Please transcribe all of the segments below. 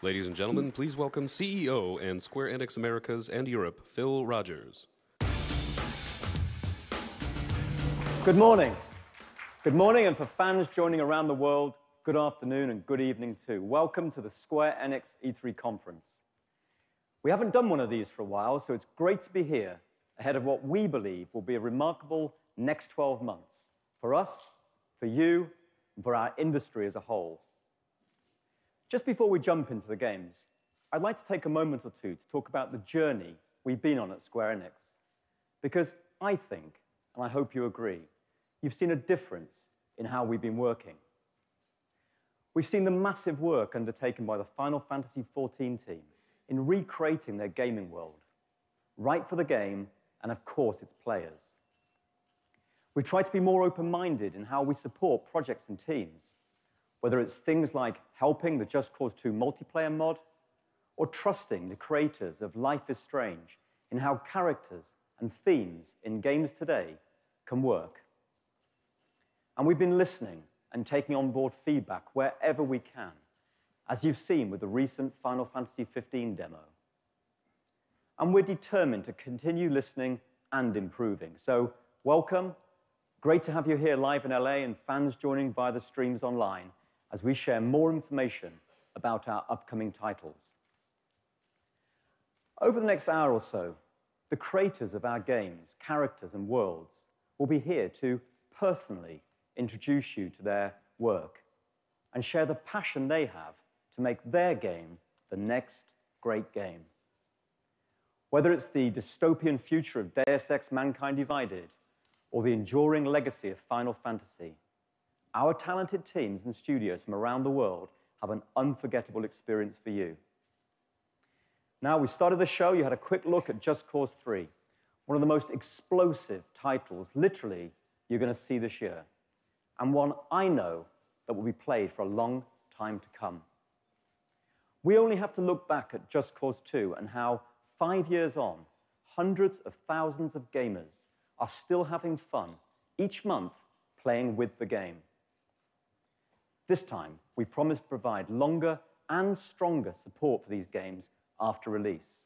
Ladies and gentlemen, please welcome CEO and Square Enix Americas and Europe, Phil Rogers. Good morning. Good morning, and for fans joining around the world, good afternoon and good evening too. Welcome to the Square Enix E3 conference. We haven't done one of these for a while, so it's great to be here ahead of what we believe will be a remarkable next 12 months for us, for you, and for our industry as a whole. Just before we jump into the games, I'd like to take a moment or two to talk about the journey we've been on at Square Enix. Because I think, and I hope you agree, you've seen a difference in how we've been working. We've seen the massive work undertaken by the Final Fantasy XIV team in recreating their gaming world, right for the game and, of course, its players. We've tried to be more open-minded in how we support projects and teams, whether it's things like helping the Just Cause 2 multiplayer mod, or trusting the creators of Life is Strange in how characters and themes in games today can work. And we've been listening and taking on board feedback wherever we can, as you've seen with the recent Final Fantasy XV demo. And we're determined to continue listening and improving. So welcome. Great to have you here live in LA and fans joining via the streams online as we share more information about our upcoming titles. Over the next hour or so, the creators of our games, characters, and worlds will be here to personally introduce you to their work and share the passion they have to make their game the next great game. Whether it's the dystopian future of Deus Ex: Mankind Divided or the enduring legacy of Final Fantasy, our talented teams and studios from around the world have an unforgettable experience for you. Now, we started the show, you had a quick look at Just Cause 3, one of the most explosive titles, literally, you're going to see this year, and one I know that will be played for a long time to come. We only have to look back at Just Cause 2 and how, 5 years on, hundreds of thousands of gamers are still having fun each month playing with the game. This time, we promise to provide longer and stronger support for these games after release.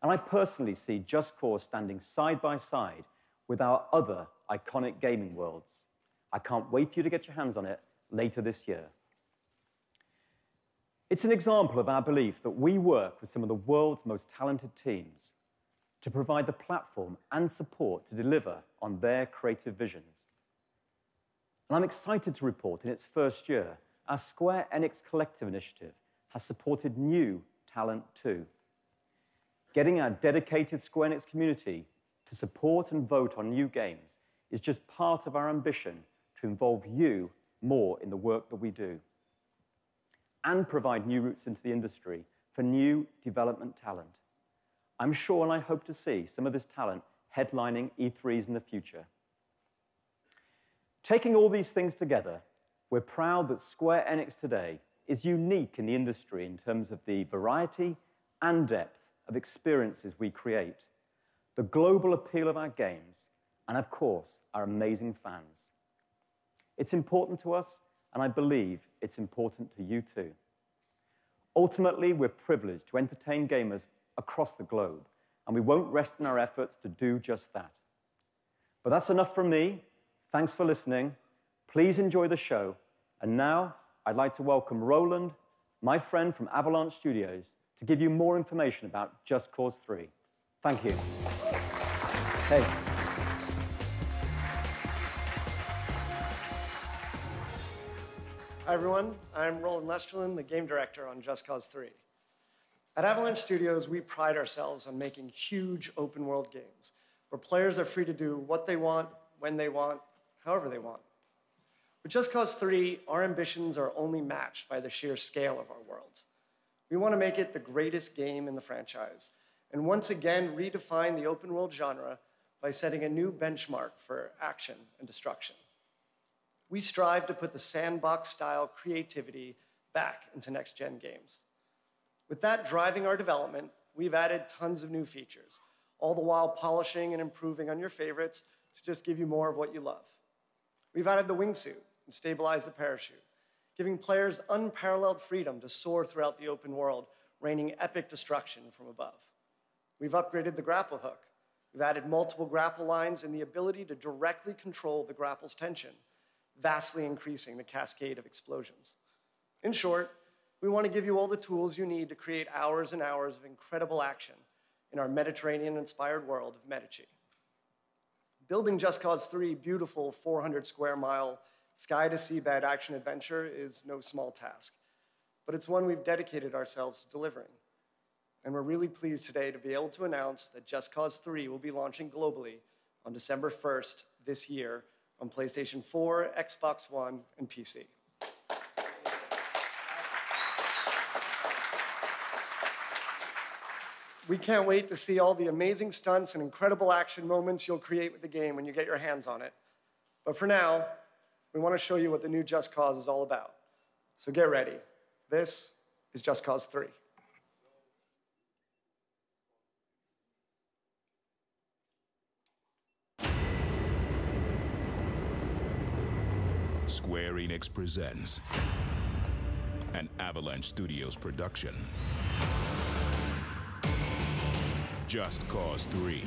And I personally see Just Cause standing side by side with our other iconic gaming worlds. I can't wait for you to get your hands on it later this year. It's an example of our belief that we work with some of the world's most talented teams to provide the platform and support to deliver on their creative visions. And I'm excited to report in its first year, our Square Enix Collective initiative has supported new talent too. Getting our dedicated Square Enix community to support and vote on new games is just part of our ambition to involve you more in the work that we do and provide new routes into the industry for new development talent. I'm sure and I hope to see some of this talent headlining E3s in the future. Taking all these things together, we're proud that Square Enix today is unique in the industry in terms of the variety and depth of experiences we create, the global appeal of our games, and of course, our amazing fans. It's important to us, and I believe it's important to you too. Ultimately, we're privileged to entertain gamers across the globe, and we won't rest in our efforts to do just that. But that's enough from me. Thanks for listening. Please enjoy the show. And now, I'd like to welcome Roland, my friend from Avalanche Studios, to give you more information about Just Cause 3. Thank you. Hey. Hi, everyone. I'm Roland Lesterlin, the game director on Just Cause 3. At Avalanche Studios, we pride ourselves on making huge open-world games where players are free to do what they want, when they want, however they want. With Just Cause 3, our ambitions are only matched by the sheer scale of our worlds. We want to make it the greatest game in the franchise, and once again redefine the open-world genre by setting a new benchmark for action and destruction. We strive to put the sandbox-style creativity back into next-gen games. With that driving our development, we've added tons of new features, all the while polishing and improving on your favorites to just give you more of what you love. We've added the wingsuit and stabilized the parachute, giving players unparalleled freedom to soar throughout the open world, raining epic destruction from above. We've upgraded the grapple hook. We've added multiple grapple lines and the ability to directly control the grapple's tension, vastly increasing the cascade of explosions. In short, we want to give you all the tools you need to create hours and hours of incredible action in our Mediterranean-inspired world of Medici. Building Just Cause 3 beautiful 400 square mile sky-to-seabed action adventure is no small task, but it's one we've dedicated ourselves to delivering. And we're really pleased today to be able to announce that Just Cause 3 will be launching globally on December 1st this year on PlayStation 4, Xbox One, and PC. We can't wait to see all the amazing stunts and incredible action moments you'll create with the game when you get your hands on it. But for now, we want to show you what the new Just Cause is all about. So get ready. This is Just Cause 3. Square Enix presents an Avalanche Studios production. Just Cause 3.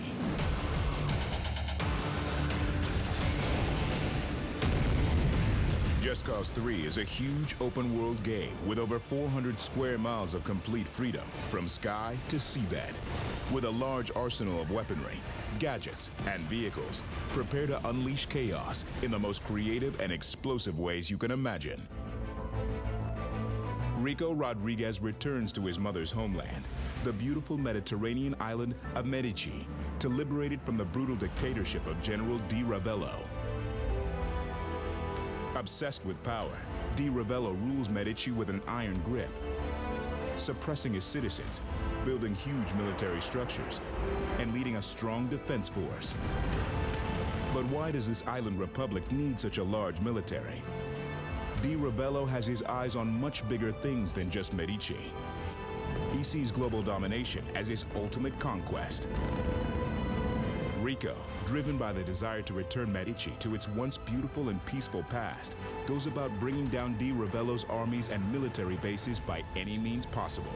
Just Cause 3 is a huge open-world game with over 400 square miles of complete freedom from sky to seabed. With a large arsenal of weaponry, gadgets, and vehicles, prepare to unleash chaos in the most creative and explosive ways you can imagine. Rico Rodriguez returns to his mother's homeland, the beautiful Mediterranean island of Medici, to liberate it from the brutal dictatorship of General Di Ravello. Obsessed with power, Di Ravello rules Medici with an iron grip, suppressing his citizens, building huge military structures, and leading a strong defense force. But why does this island republic need such a large military? Di Ravello has his eyes on much bigger things than just Medici. He sees global domination as his ultimate conquest. Rico, driven by the desire to return Medici to its once beautiful and peaceful past, goes about bringing down Di Ravello's armies and military bases by any means possible.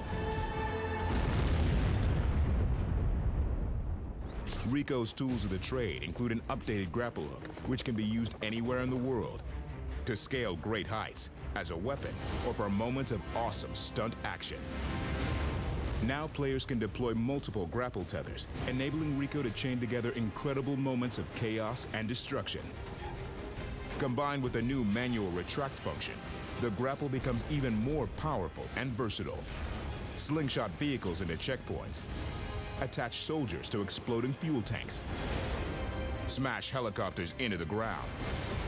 Rico's tools of the trade include an updated grapple hook, which can be used anywhere in the world, to scale great heights, as a weapon, or for moments of awesome stunt action. Now players can deploy multiple grapple tethers, enabling Rico to chain together incredible moments of chaos and destruction. Combined with a new manual retract function, the grapple becomes even more powerful and versatile. Slingshot vehicles into checkpoints, attach soldiers to exploding fuel tanks, smash helicopters into the ground.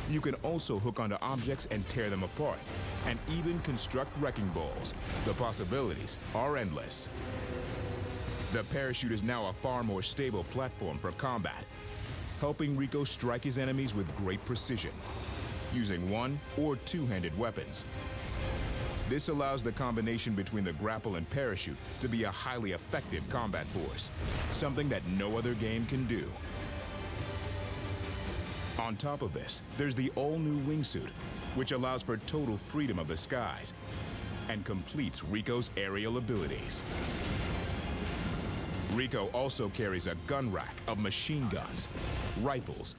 You can also hook onto objects and tear them apart, and even construct wrecking balls. The possibilities are endless. The parachute is now a far more stable platform for combat, helping Rico strike his enemies with great precision, using one- or two-handed weapons. This allows the combination between the grapple and parachute to be a highly effective combat force, something that no other game can do. On top of this, there's the all-new wingsuit, which allows for total freedom of the skies and completes Rico's aerial abilities. Rico also carries a gun rack of machine guns, rifles,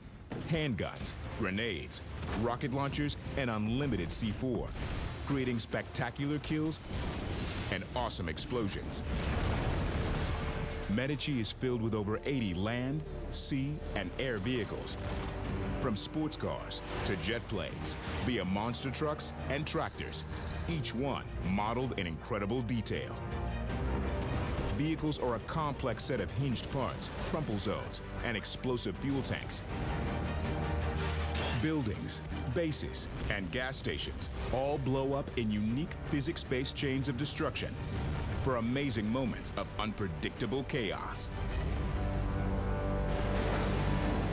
handguns, grenades, rocket launchers, and unlimited C4, creating spectacular kills and awesome explosions. Medici is filled with over 80 land, sea, and air vehicles, from sports cars to jet planes, via monster trucks and tractors, each one modeled in incredible detail. Vehicles are a complex set of hinged parts, crumple zones, and explosive fuel tanks. Buildings, bases, and gas stations all blow up in unique physics-based chains of destruction for amazing moments of unpredictable chaos.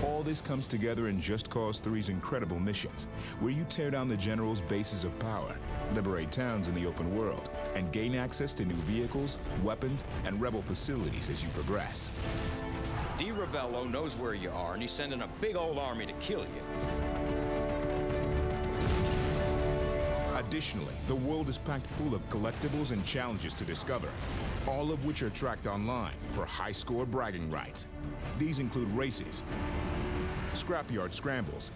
All this comes together in Just Cause 3's incredible missions, where you tear down the General's bases of power, liberate towns in the open world, and gain access to new vehicles, weapons, and rebel facilities as you progress. Di Ravello knows where you are, and he's sending a big old army to kill you. A Additionally, the world is packed full of collectibles and challenges to discover, all of which are tracked online for high-score bragging rights. These include races, scrapyard scrambles,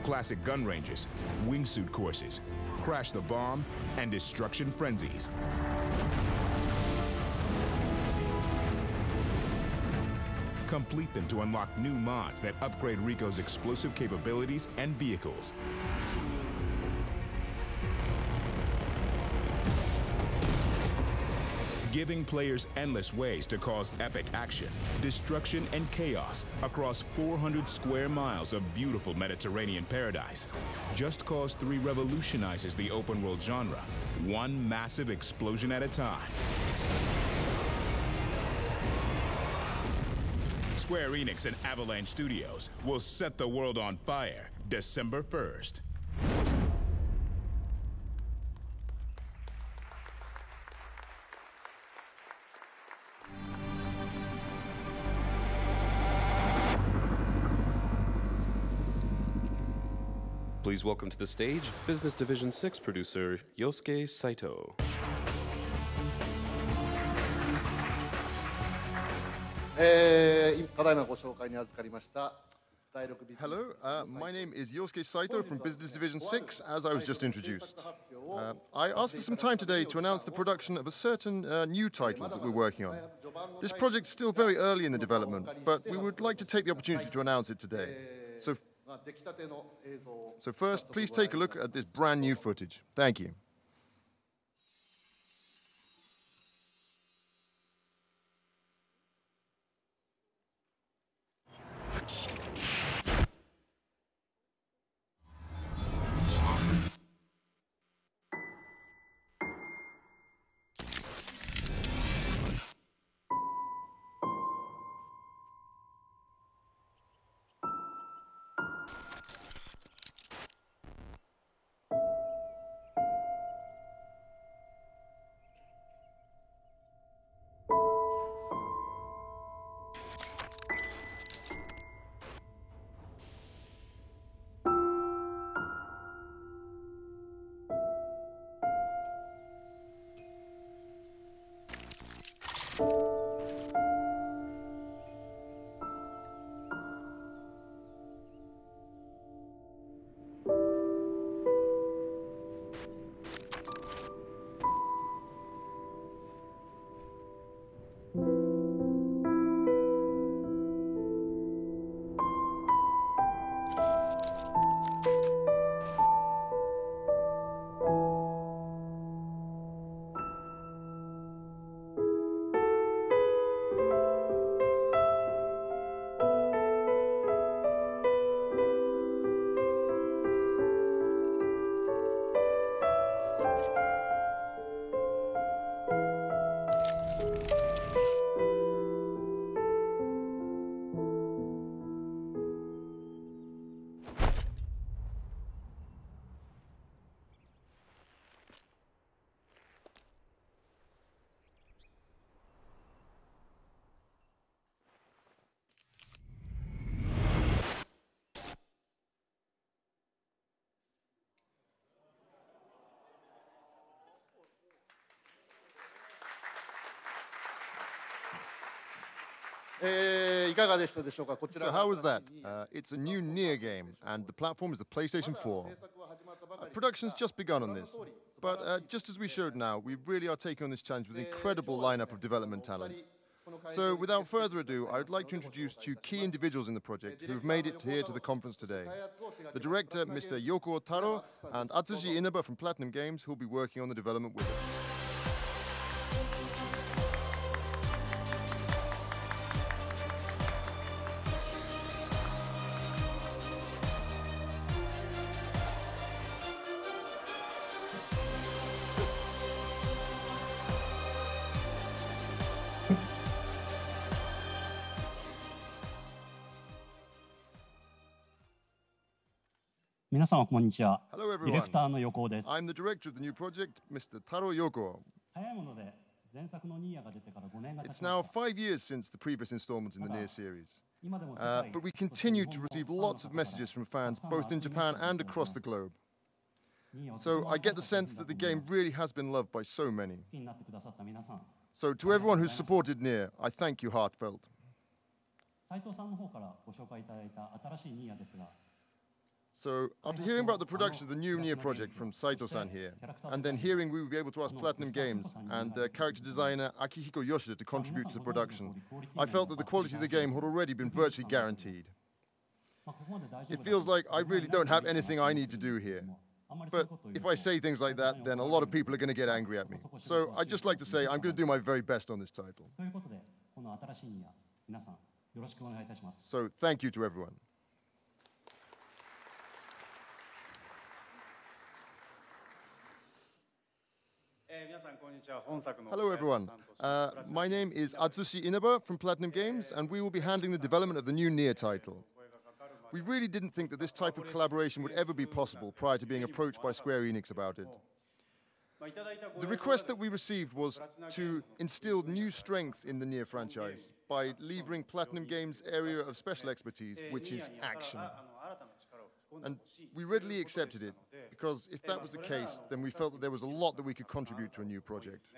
classic gun ranges, wingsuit courses, crash the bomb, and destruction frenzies. Complete them to unlock new mods that upgrade Rico's explosive capabilities and vehicles. Giving players endless ways to cause epic action, destruction, and chaos across 400 square miles of beautiful Mediterranean paradise. Just Cause 3 revolutionizes the open-world genre, one massive explosion at a time. Square Enix and Avalanche Studios will set the world on fire December 1st. Please welcome to the stage Business Division 6 producer Yosuke Saito. Hello, my name is Yosuke Saito from Business Division 6, as I was just introduced. I asked for some time today to announce the production of a certain new title that we're working on. This project's still very early in the development, but we would like to take the opportunity to announce it today. So first, please take a look at this brand new footage. Thank you. So how was that? It's a new Nier game, and the platform is the PlayStation 4. Production's just begun on this, but just as we showed now, we really are taking on this challenge with an incredible lineup of development talent. So without further ado, I would like to introduce two key individuals in the project who have made it here to the conference today. The director, Mr. Yoko Taro, and Atsushi Inaba from Platinum Games, who will be working on the development with us. Hello everyone. I'm the director of the new project, Mr. Taro Yoko. It's now 5 years since the previous installment in the Nier series. But we continue to receive lots of messages from fans both in Japan and across the globe. So I get the sense that the game really has been loved by so many. So to everyone who's supported Nier, I thank you heartfelt. So after hearing about the production of the new Nier project from Saito-san here, and then hearing we would be able to ask Platinum Games and character designer Akihiko Yoshida to contribute to the production, I felt that the quality of the game had already been virtually guaranteed. It feels like I really don't have anything I need to do here. But if I say things like that, then a lot of people are going to get angry at me. So I'd just like to say I'm going to do my very best on this title. So thank you to everyone. Hello everyone. My name is Atsushi Inaba from Platinum Games, and we will be handling the development of the new Nier title. We really didn't think that this type of collaboration would ever be possible prior to being approached by Square Enix about it. The request that we received was to instill new strength in the Nier franchise by levering Platinum Games' area of special expertise, which is action. And we readily accepted it, because if that was the case, then we felt that there was a lot that we could contribute to a new project.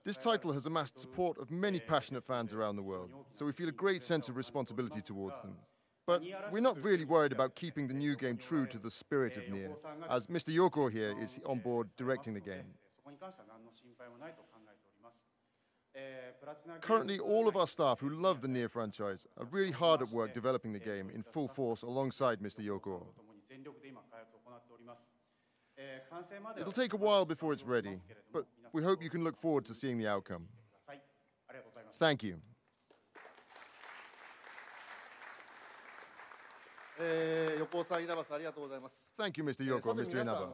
This title has amassed support of many passionate fans around the world, so we feel a great sense of responsibility towards them. But we're not really worried about keeping the new game true to the spirit of Nier, as Mr. Yoko here is on board directing the game. Currently, all of our staff who love the Nier franchise are really hard at work developing the game in full force alongside Mr. Yoko. It'll take a while before it's ready, but we hope you can look forward to seeing the outcome. Thank you. Thank you, Mr. Yoko, Mr. Inaba.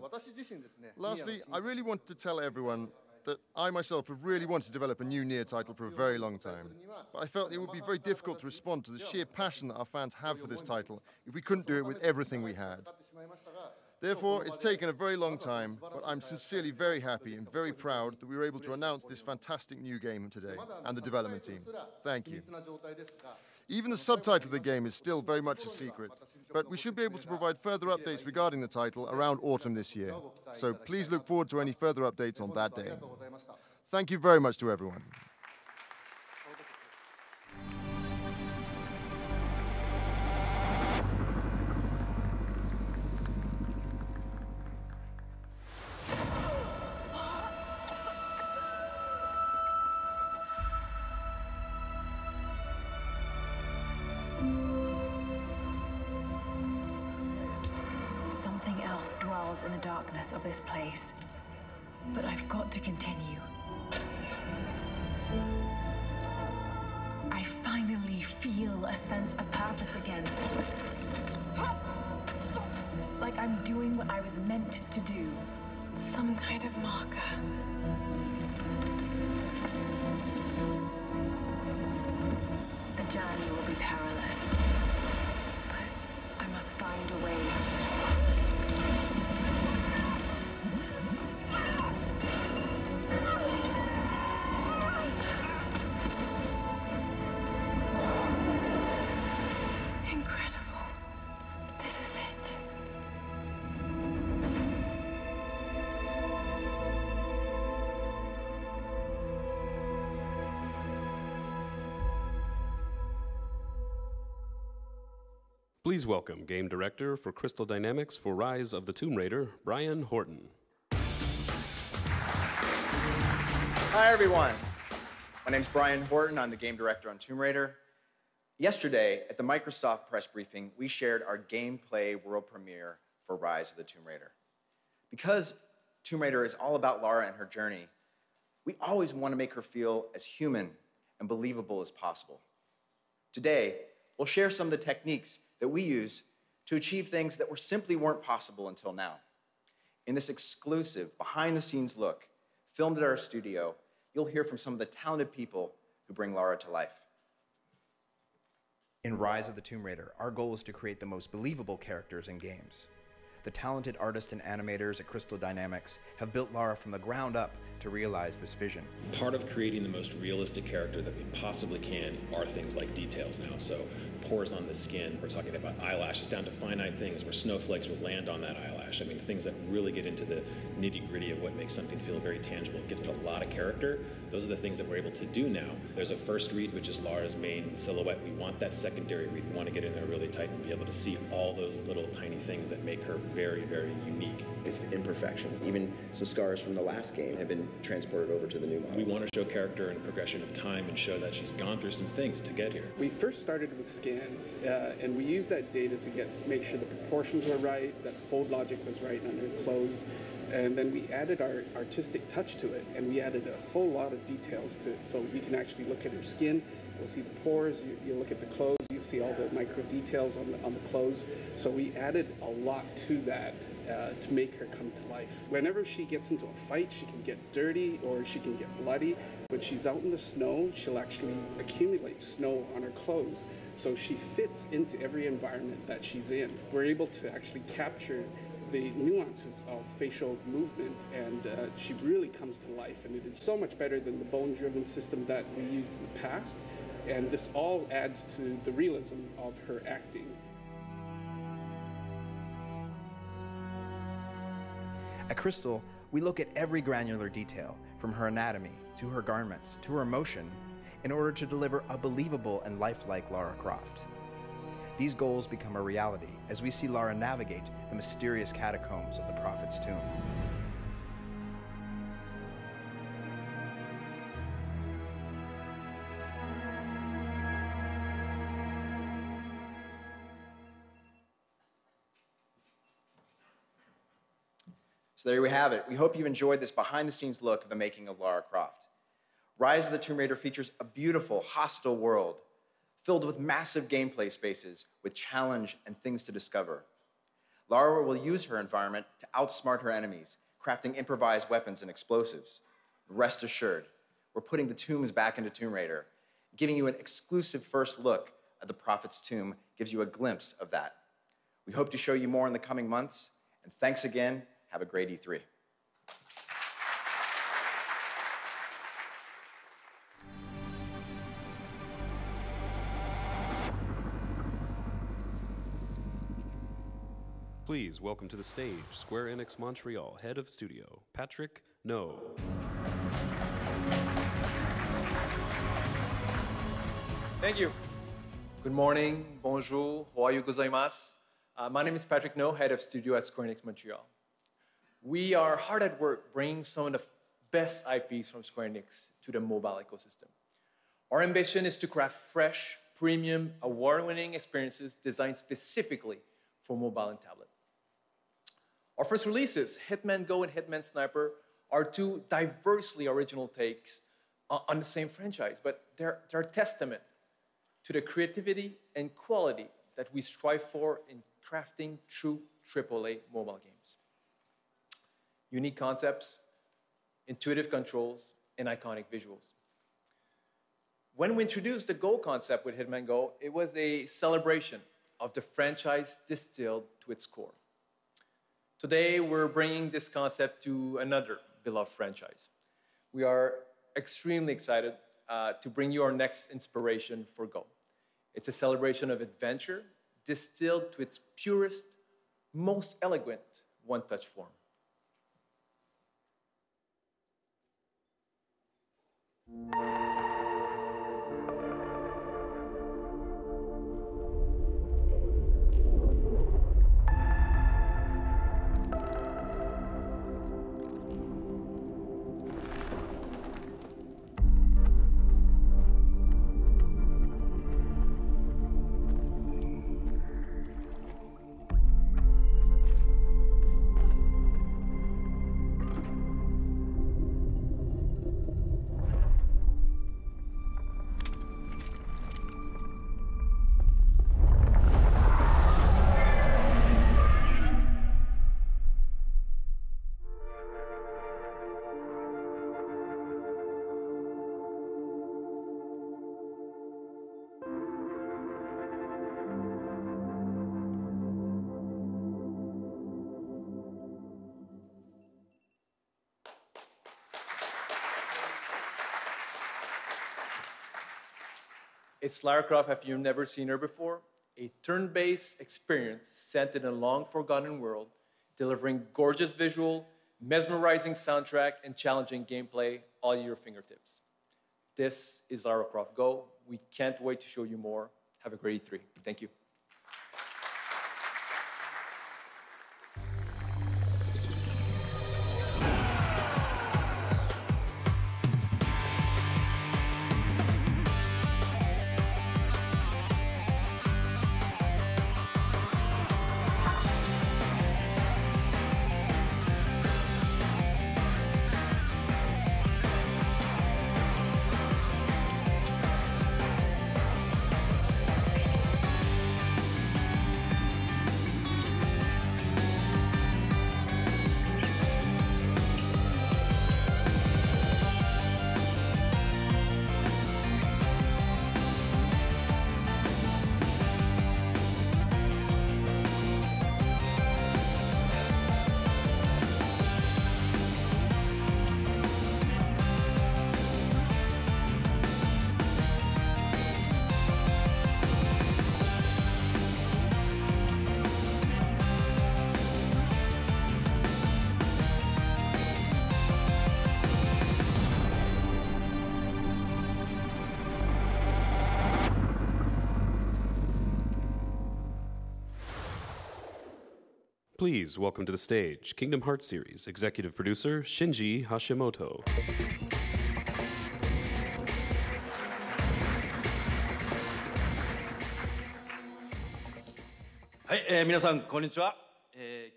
Lastly, I really want to tell everyone that I myself have really wanted to develop a new Nier title for a very long time. But I felt it would be very difficult to respond to the sheer passion that our fans have for this title if we couldn't do it with everything we had. Therefore, it's taken a very long time, but I'm sincerely very happy and very proud that we were able to announce this fantastic new game today, and the development team. Thank you. Even the subtitle of the game is still very much a secret, but we should be able to provide further updates regarding the title around autumn this year. So please look forward to any further updates on that day. Thank you very much to everyone. In the darkness of this place, but I've got to continue. I finally feel a sense of purpose again. Like I'm doing what I was meant to do. Some kind of marker. The journey will be perilous, but I must find a way. Please welcome Game Director for Crystal Dynamics for Rise of the Tomb Raider, Brian Horton. Hi, everyone. My name's Brian Horton. I'm the Game Director on Tomb Raider. Yesterday, at the Microsoft press briefing, we shared our gameplay world premiere for Rise of the Tomb Raider. Because Tomb Raider is all about Lara and her journey, we always want to make her feel as human and believable as possible. Today, we'll share some of the techniques that we use to achieve things that simply weren't possible until now. In this exclusive, behind-the-scenes look, filmed at our studio, you'll hear from some of the talented people who bring Lara to life. In Rise of the Tomb Raider, our goal is to create the most believable characters in games. The talented artists and animators at Crystal Dynamics have built Lara from the ground up to realize this vision. Part of creating the most realistic character that we possibly can are things like details now. So pores on the skin. We're talking about eyelashes down to finite things where snowflakes would land on that eyelash. I mean, things that really get into the nitty-gritty of what makes something feel very tangible. It gives it a lot of character. Those are the things that we're able to do now. There's a first read, which is Lara's main silhouette. We want that secondary read. We want to get in there really tight and be able to see all those little tiny things that make her very, very unique. It's the imperfections. Even some scars from the last game have been transported over to the new model. We want to show character and progression of time and show that she's gone through some things to get here. We first started with scans, and we used that data to make sure the proportions were right, that fold logic was right on her clothes, and then we added our artistic touch to it, and we added a whole lot of details to it, so we can actually look at her skin. You'll see the pores, you look at the clothes, you see all the micro details on the clothes. So we added a lot to that to make her come to life. Whenever she gets into a fight, she can get dirty or she can get bloody. When she's out in the snow, she'll actually accumulate snow on her clothes. So she fits into every environment that she's in. We're able to actually capture the nuances of facial movement, and she really comes to life, and it is so much better than the bone-driven system that we used in the past, and this all adds to the realism of her acting. At Crystal, we look at every granular detail, from her anatomy to her garments to her emotion, in order to deliver a believable and lifelike Lara Croft. These goals become a reality as we see Lara navigate the mysterious catacombs of the Prophet's tomb. So there we have it. We hope you've enjoyed this behind-the-scenes look of the making of Lara Croft. Rise of the Tomb Raider features a beautiful, hostile world filled with massive gameplay spaces with challenge and things to discover. Lara will use her environment to outsmart her enemies, crafting improvised weapons and explosives. Rest assured, we're putting the tombs back into Tomb Raider. Giving you an exclusive first look at the Prophet's tomb gives you a glimpse of that. We hope to show you more in the coming months, and thanks again. Have a great E3. Please welcome to the stage Square Enix Montreal Head of Studio, Patrick No. Thank you. Good morning, bonjour, ohayo gozaimasu. My name is Patrick No, Head of Studio at Square Enix Montreal. We are hard at work bringing some of the best IPs from Square Enix to the mobile ecosystem. Our ambition is to craft fresh, premium, award-winning experiences designed specifically for mobile and tablet. Our first releases, Hitman Go and Hitman Sniper, are two diversely original takes on the same franchise, but they're a testament to the creativity and quality that we strive for in crafting true AAA mobile games. Unique concepts, intuitive controls, and iconic visuals. When we introduced the Go concept with Hitman Go, it was a celebration of the franchise distilled to its core. Today, we're bringing this concept to another beloved franchise. We are extremely excited to bring you our next inspiration for Go. It's a celebration of adventure distilled to its purest, most elegant one-touch form. It's Lara Croft if you've never seen her before, a turn-based experience set in a long-forgotten world, delivering gorgeous visual, mesmerizing soundtrack, and challenging gameplay all at your fingertips. This is Lara Croft Go. We can't wait to show you more. Have a great E3. Thank you. Please welcome to the stage Kingdom Hearts series executive producer Shinji Hashimoto. はい、皆さんこんにちは、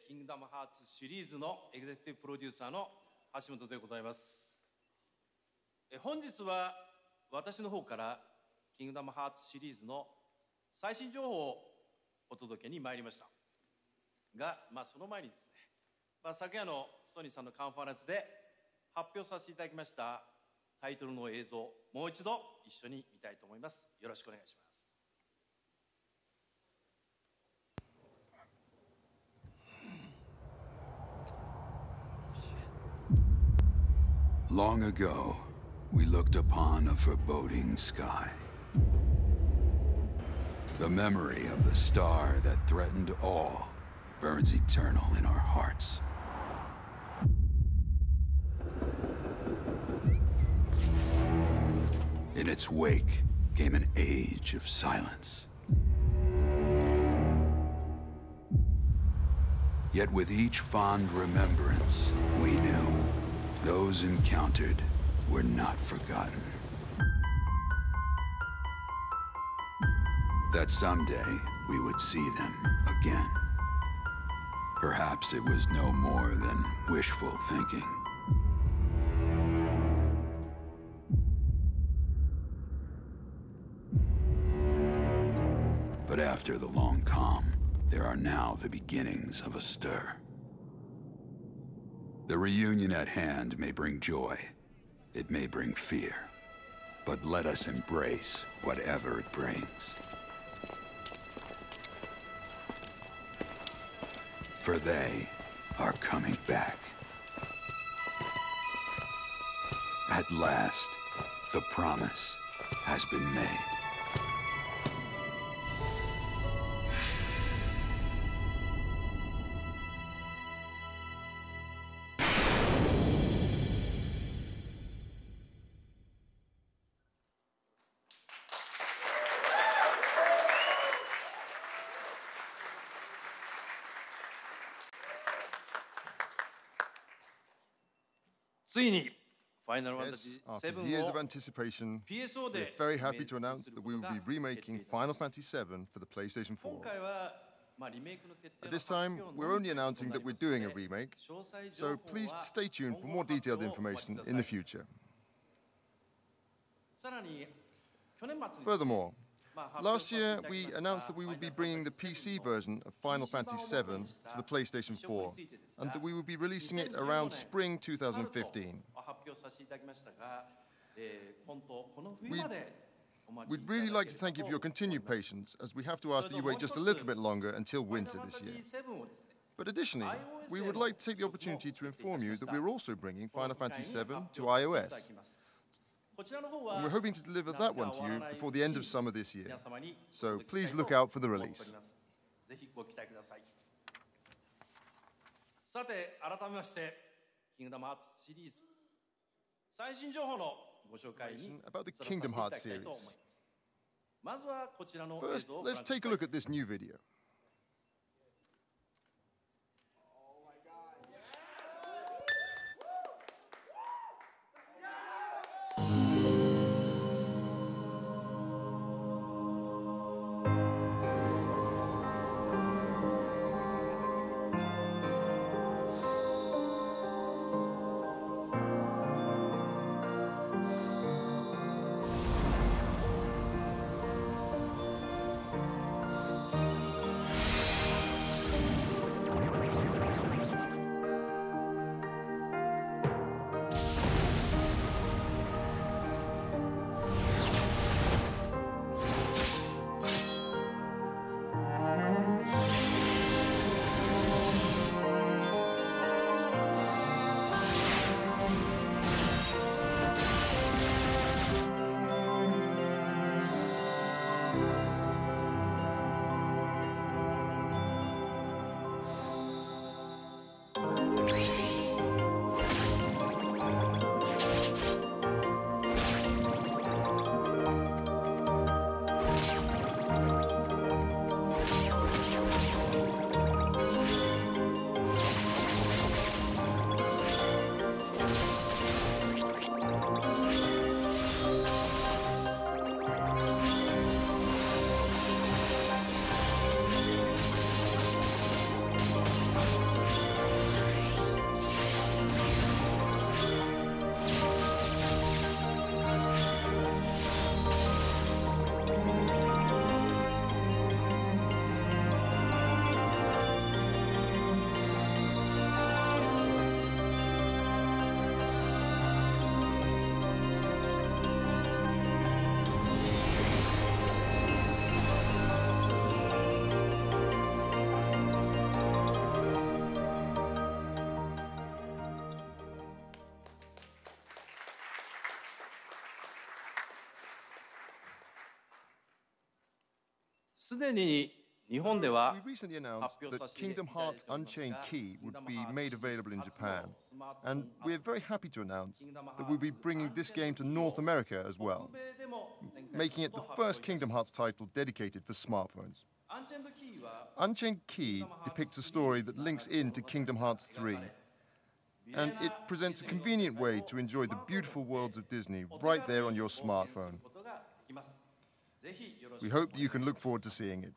キングダムハーツシリーズのエグゼクティブプロデューサーの橋本でございます。本日は私の方からキングダムハーツシリーズの最新情報をお届けに参りましたが、その前にですね、昨夜のソニーさんのカンファレンスで発表させていただきましたタイトルの映像、もう一度一緒に見たいと思います。よろしくお願いします。Long ago, we looked upon a foreboding sky. The memory of the star that threatened all burns eternal in our hearts. In its wake came an age of silence. Yet with each fond remembrance, we knew those encountered were not forgotten. That someday we would see them again. Perhaps it was no more than wishful thinking. But after the long calm, there are now the beginnings of a stir. The reunion at hand may bring joy, it may bring fear, but let us embrace whatever it brings. For they are coming back. At last, the promise has been made. Yes, after years of anticipation, we're very happy to announce that we will be remaking Final Fantasy VII for the PlayStation 4. At this time, we're only announcing that we're doing a remake, so please stay tuned for more detailed information in the future. Furthermore, last year we announced that we would be bringing the PC version of Final Fantasy VII to the PlayStation 4, and that we would be releasing it around spring 2015. We'd really like to thank you for your continued patience, as we have to ask that you wait just a little bit longer until winter this year. But additionally, we would like to take the opportunity to inform you that we're also bringing Final Fantasy VII to iOS. And we're hoping to deliver that one to you before the end of summer this year. So please look out for the release. ぜひご期待ください。さて、改めまして、キングダムハーツシリーズ最新情報のご紹介に移らせていただきたいと思います。まずはこちらの映像をご覧ください。 First, let's take a look at this new video. We recently announced that Kingdom Hearts Unchained Key would be made available in Japan, and we're very happy to announce that we'll be bringing this game to North America as well, making it the first Kingdom Hearts title dedicated for smartphones. Unchained Key depicts a story that links into Kingdom Hearts 3, and it presents a convenient way to enjoy the beautiful worlds of Disney right there on your smartphone. We hope that you can look forward to seeing it.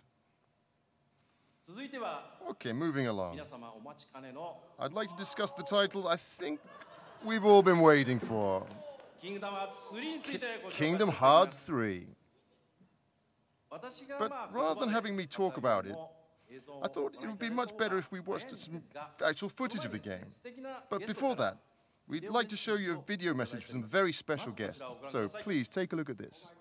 Okay, moving along. I'd like to discuss the title I think we've all been waiting for. Kingdom Hearts 3. But rather than having me talk about it, I thought it would be much better if we watched some actual footage of the game. But before that, we'd like to show you a video message from some very special guests. So please take a look at this.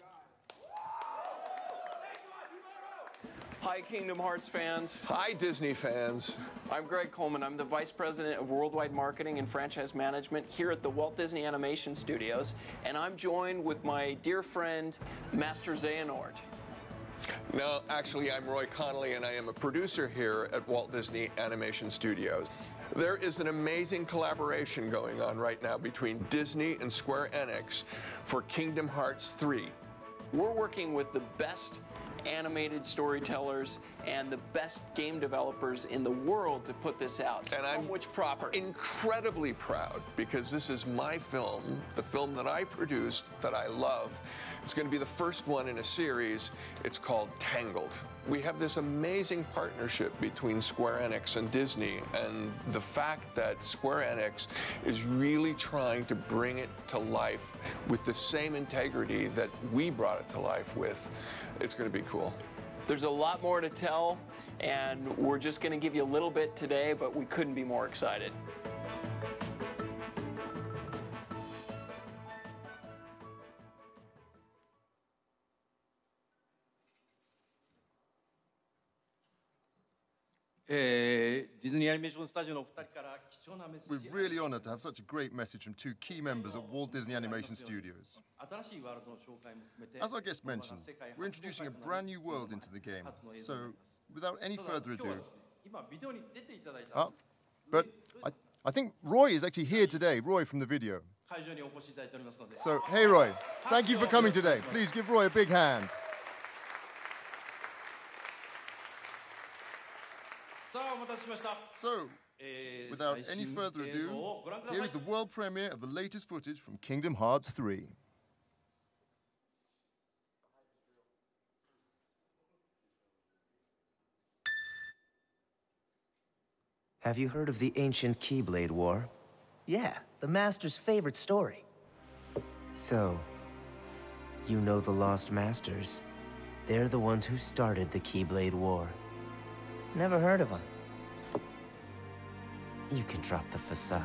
Hi, Kingdom Hearts fans. Hi, Disney fans. I'm Greg Coleman. I'm the Vice President of Worldwide Marketing and Franchise Management here at the Walt Disney Animation Studios, and I'm joined with my dear friend, Master Xehanort. No, actually, I'm Roy Connolly, and I am a producer here at Walt Disney Animation Studios. There is an amazing collaboration going on right now between Disney and Square Enix for Kingdom Hearts 3. We're working with the best animated storytellers and the best game developers in the world to put this out. And I'm incredibly proud because this is my film, the film that I produced, that I love. It's going to be the first one in a series. It's called Tangled. We have this amazing partnership between Square Enix and Disney, and the fact that Square Enix is really trying to bring it to life with the same integrity that we brought it to life with, it's going to be cool. There's a lot more to tell, and we're just going to give you a little bit today, but we couldn't be more excited. We're really honored to have such a great message from two key members at Walt Disney Animation Studios. As our guest mentioned, we're introducing a brand new world into the game. So, without any further ado... but I think Roy is actually here today, Roy from the video. So, hey Roy, thank you for coming today. Please give Roy a big hand. So, without any further ado, here is the world premiere of the latest footage from Kingdom Hearts 3. Have you heard of the ancient Keyblade War? Yeah, the Master's favorite story. So, you know the Lost Masters. They're the ones who started the Keyblade War. Never heard of them. You can drop the facade.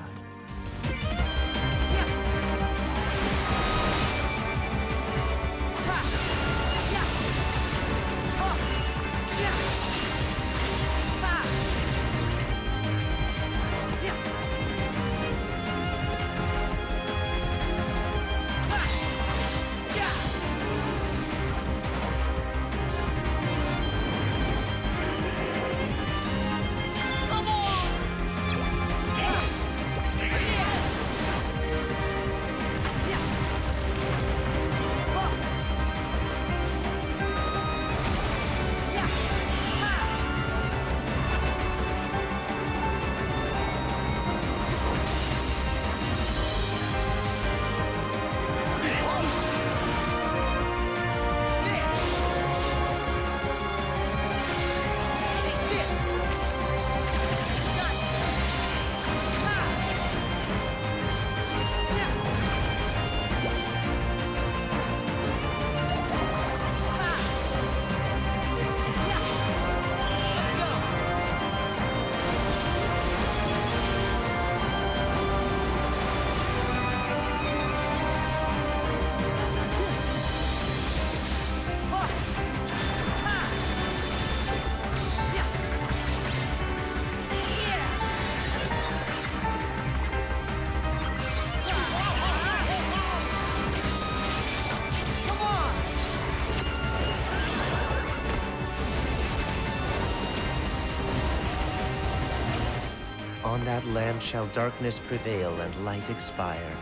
On that land shall darkness prevail and light expire.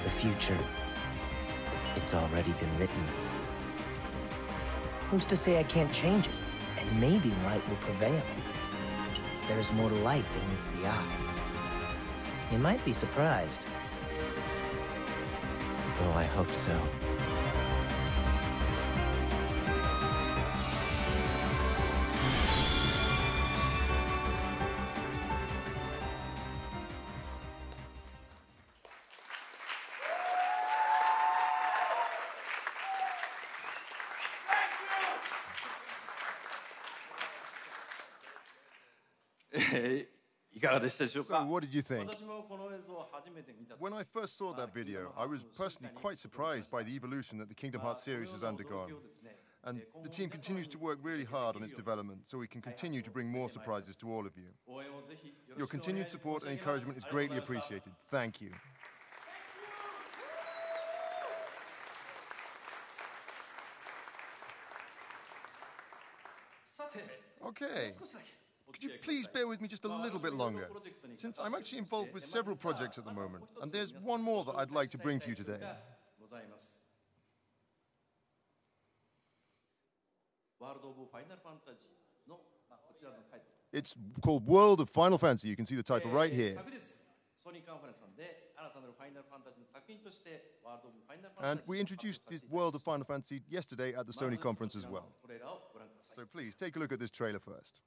The future, it's already been written. Who's to say I can't change it? And maybe light will prevail. There is more to light than meets the eye. You might be surprised. Oh, I hope so. So what did you think? When I first saw that video, I was personally quite surprised by the evolution that the Kingdom Hearts series has undergone. And the team continues to work really hard on its development so we can continue to bring more surprises to all of you. Your continued support and encouragement is greatly appreciated. Thank you. Okay. Could you please bear with me just a little bit longer? Since I'm actually involved with several projects at the moment, and there's one more that I'd like to bring to you today. It's called World of Final Fantasy. You can see the title right here. And we introduced the World of Final Fantasy yesterday at the Sony conference as well. So please, take a look at this trailer first.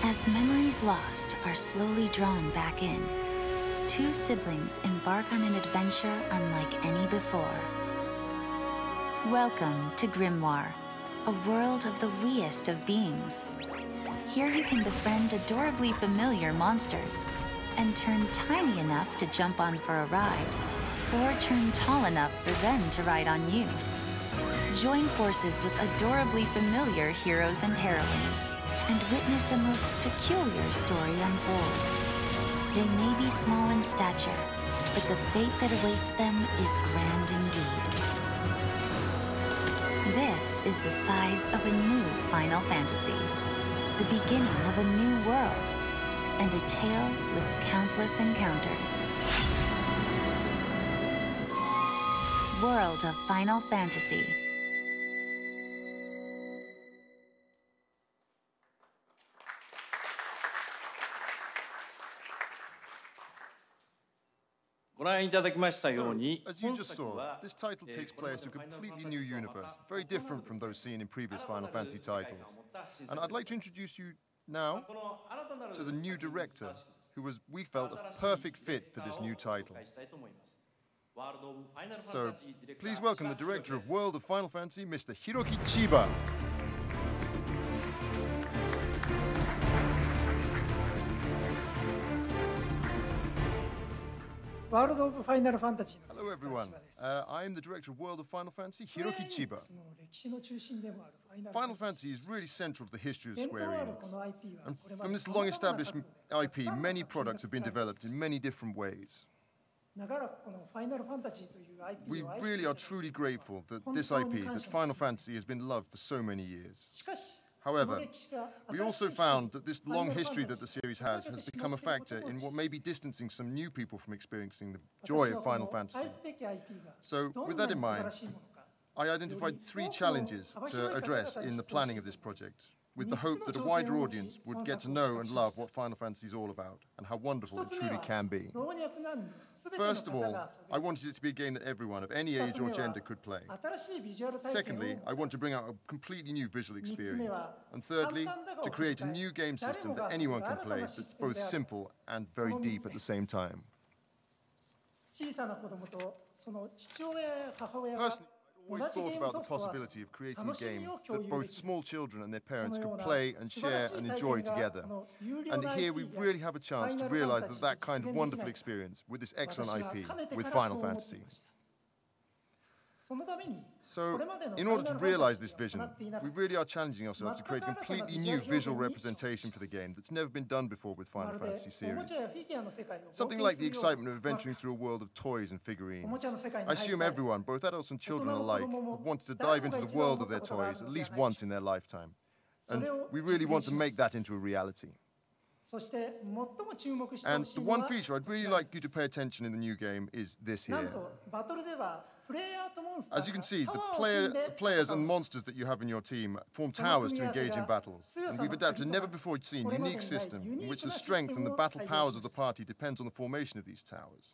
As memories lost are slowly drawn back in, two siblings embark on an adventure unlike any before. Welcome to Grimoire, a world of the weest of beings. Here you can befriend adorably familiar monsters and turn tiny enough to jump on for a ride, or turn tall enough for them to ride on you. Join forces with adorably familiar heroes and heroines, and witness a most peculiar story unfold. They may be small in stature, but the fate that awaits them is grand indeed. This is the size of a new Final Fantasy, the beginning of a new world, and a tale with countless encounters. World of Final Fantasy. As you just saw, this title takes place in a completely new universe, very different from those seen in previous Final Fantasy titles. And I'd like to introduce you now to the new director, who was, we felt, a perfect fit for this new title. So, please welcome the director of World of Final Fantasy, Mr. Hiroki Chiba. Hello everyone, I am the director of World of Final Fantasy, Hiroki Chiba. Final Fantasy is really central to the history of Square Enix. And from this long-established IP, many products have been developed in many different ways. We really are truly grateful that this IP, that Final Fantasy, has been loved for so many years. However, we also found that this long history that the series has become a factor in what may be distancing some new people from experiencing the joy of Final Fantasy. So, with that in mind, I identified 3 challenges to address in the planning of this project, with the hope that a wider audience would get to know and love what Final Fantasy is all about, and how wonderful it truly can be. First of all, I wanted it to be a game that everyone of any age or gender could play. Secondly, I want to bring out a completely new visual experience. And thirdly, to create a new game system that anyone can play that's both simple and very deep at the same time. Personally, I always thought about the possibility of creating a game that both small children and their parents could play and share and enjoy together. And here we really have a chance to realize that kind of wonderful experience with this excellent IP, with Final Fantasy. So, in order to realize this vision, we really are challenging ourselves to create a completely new visual representation for the game that's never been done before with Final Fantasy series. Something like the excitement of adventuring through a world of toys and figurines. I assume everyone, both adults and children alike, have wanted to dive into the world of their toys at least once in their lifetime. And we really want to make that into a reality. And the one feature I'd really like you to pay attention in the new game is this here. As you can see, the players and monsters that you have in your team form towers to engage in battles. And we've adapted a never-before-seen unique system in which the strength and the battle powers of the party depends on the formation of these towers.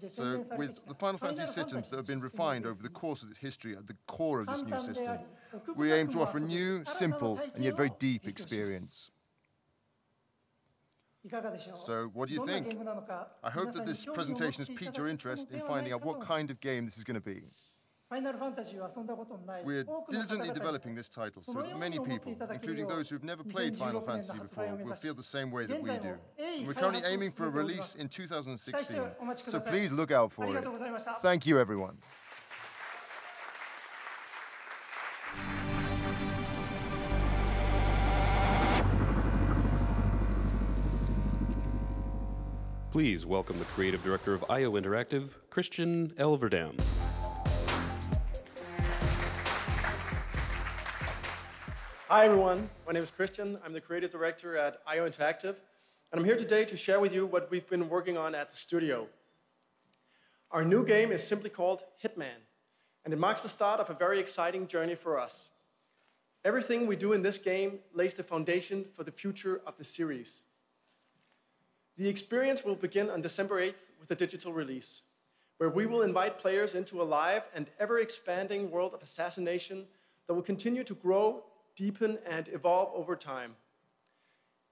So, with the Final Fantasy systems that have been refined over the course of its history at the core of this new system, we aim to offer a new, simple, and yet very deep experience. So, what do you think? I hope that this presentation has piqued your interest in finding out what kind of game this is going to be. We're diligently developing this title so that many people, including those who've never played Final Fantasy before, will feel the same way that we do. And we're currently aiming for a release in 2016, so please look out for it. Thank you, everyone. Please welcome the creative director of IO Interactive, Christian Elverdam. Hi everyone, my name is Christian. I'm the creative director at IO Interactive, and I'm here today to share with you what we've been working on at the studio. Our new game is simply called Hitman, and it marks the start of a very exciting journey for us. Everything we do in this game lays the foundation for the future of the series. The experience will begin on December 8th with a digital release, where we will invite players into a live and ever-expanding world of assassination that will continue to grow, deepen, and evolve over time.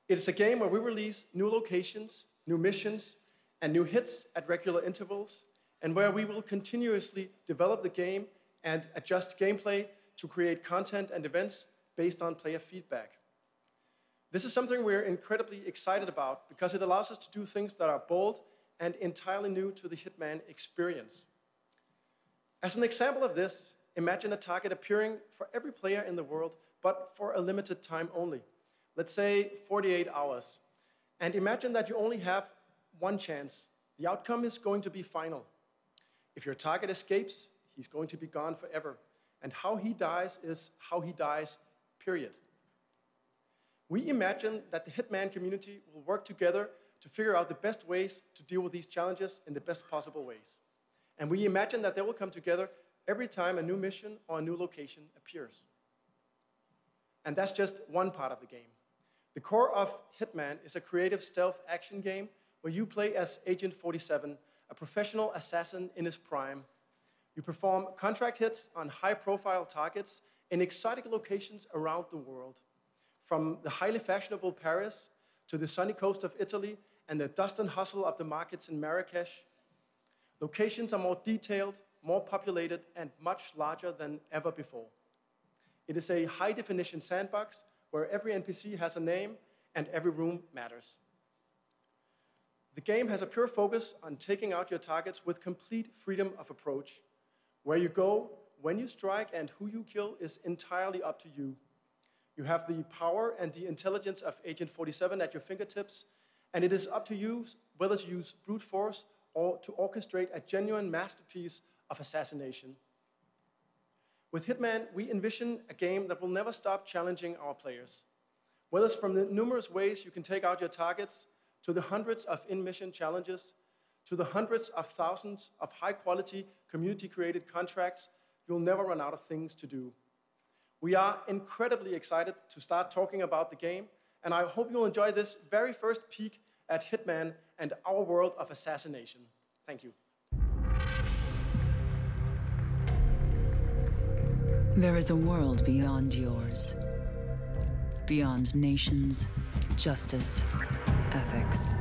It is a game where we release new locations, new missions, and new hits at regular intervals, and where we will continuously develop the game and adjust gameplay to create content and events based on player feedback. This is something we're incredibly excited about because it allows us to do things that are bold and entirely new to the Hitman experience. As an example of this, imagine a target appearing for every player in the world, but for a limited time only. Let's say 48 hours. And imagine that you only have one chance. The outcome is going to be final. If your target escapes, he's going to be gone forever. And how he dies is how he dies, period. We imagine that the Hitman community will work together to figure out the best ways to deal with these challenges in the best possible ways. And we imagine that they will come together every time a new mission or a new location appears. And that's just one part of the game. The core of Hitman is a creative stealth action game where you play as Agent 47, a professional assassin in his prime. You perform contract hits on high-profile targets in exotic locations around the world, from the highly fashionable Paris to the sunny coast of Italy and the dust and hustle of the markets in Marrakesh. Locations are more detailed, more populated, and much larger than ever before. It is a high-definition sandbox where every NPC has a name and every room matters. The game has a pure focus on taking out your targets with complete freedom of approach. Where you go, when you strike, and who you kill is entirely up to you. You have the power and the intelligence of Agent 47 at your fingertips, and it is up to you whether to use brute force or to orchestrate a genuine masterpiece of assassination. With Hitman, we envision a game that will never stop challenging our players. Whether it's from the numerous ways you can take out your targets, to the hundreds of in-mission challenges, to the hundreds of thousands of high-quality, community-created contracts, you'll never run out of things to do. We are incredibly excited to start talking about the game, and I hope you'll enjoy this very first peek at Hitman and our world of assassination. Thank you. There is a world beyond yours. Beyond nations, justice, ethics.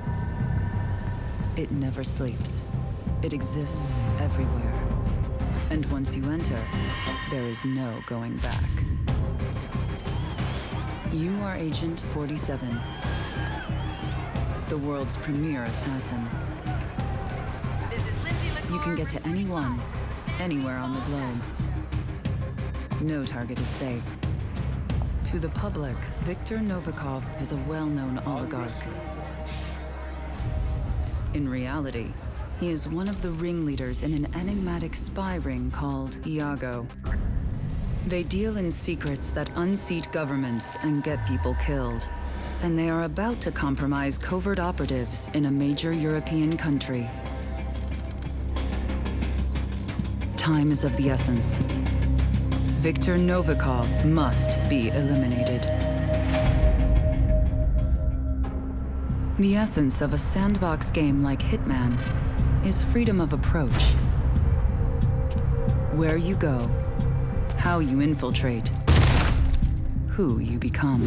It never sleeps. It exists everywhere. And once you enter, there is no going back. You are Agent 47, the world's premier assassin. You can get to anyone, anywhere on the globe. No target is safe. To the public, Viktor Novikov is a well-known oligarch. In reality, he is one of the ringleaders in an enigmatic spy ring called Iago. They deal in secrets that unseat governments and get people killed. And they are about to compromise covert operatives in a major European country. Time is of the essence. Viktor Novikov must be eliminated. The essence of a sandbox game like Hitman is freedom of approach. Where you go, how you infiltrate, who you become.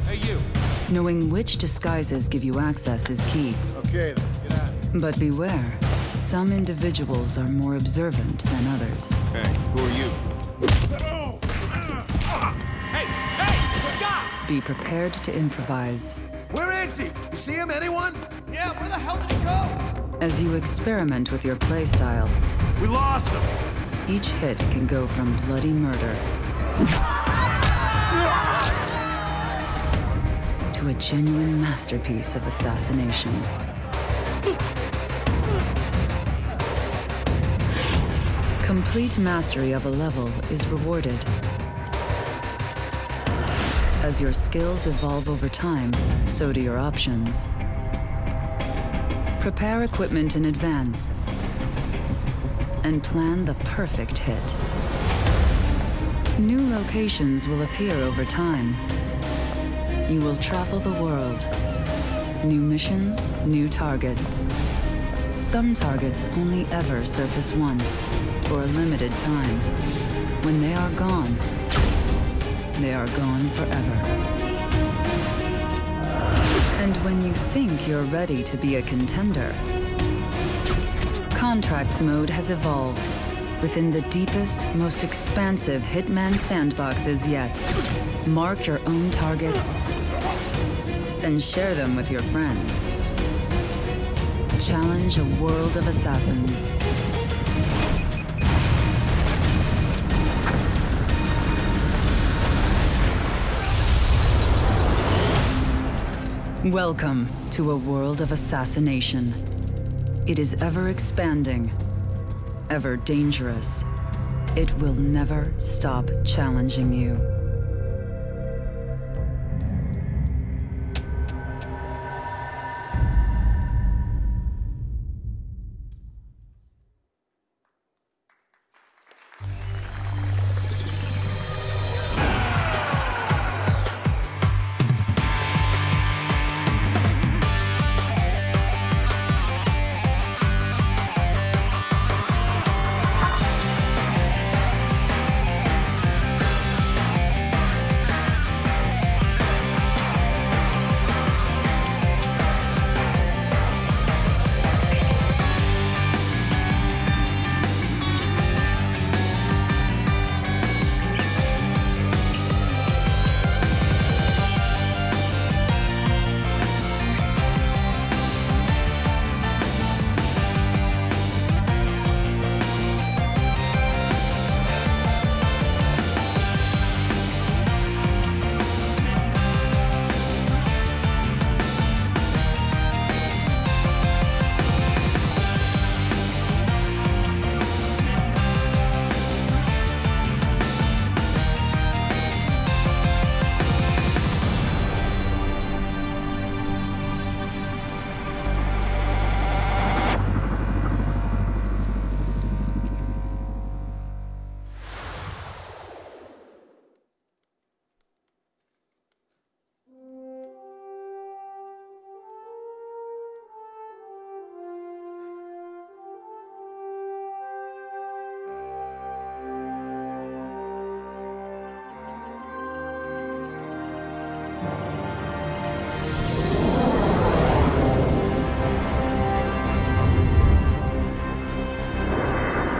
Hey, you! Knowing which disguises give you access is key. Okay, then, get out of here. But beware, some individuals are more observant than others. Hey, who are you? Hey, look out! Be prepared to improvise. Where is he? You see him, anyone? Yeah, where the hell did he go? As you experiment with your playstyle, we lost him! Each hit can go from bloody murder to a genuine masterpiece of assassination. Complete mastery of a level is rewarded. As your skills evolve over time, so do your options. Prepare equipment in advance and plan the perfect hit. New locations will appear over time. You will travel the world. New missions, new targets. Some targets only ever surface once, for a limited time. When they are gone forever. And when you think you're ready to be a contender, Contracts mode has evolved. within the deepest, most expansive Hitman sandboxes yet. Mark your own targets and share them with your friends. Challenge a world of assassins. Welcome to a world of assassination. It is ever expanding, ever dangerous. It will never stop challenging you.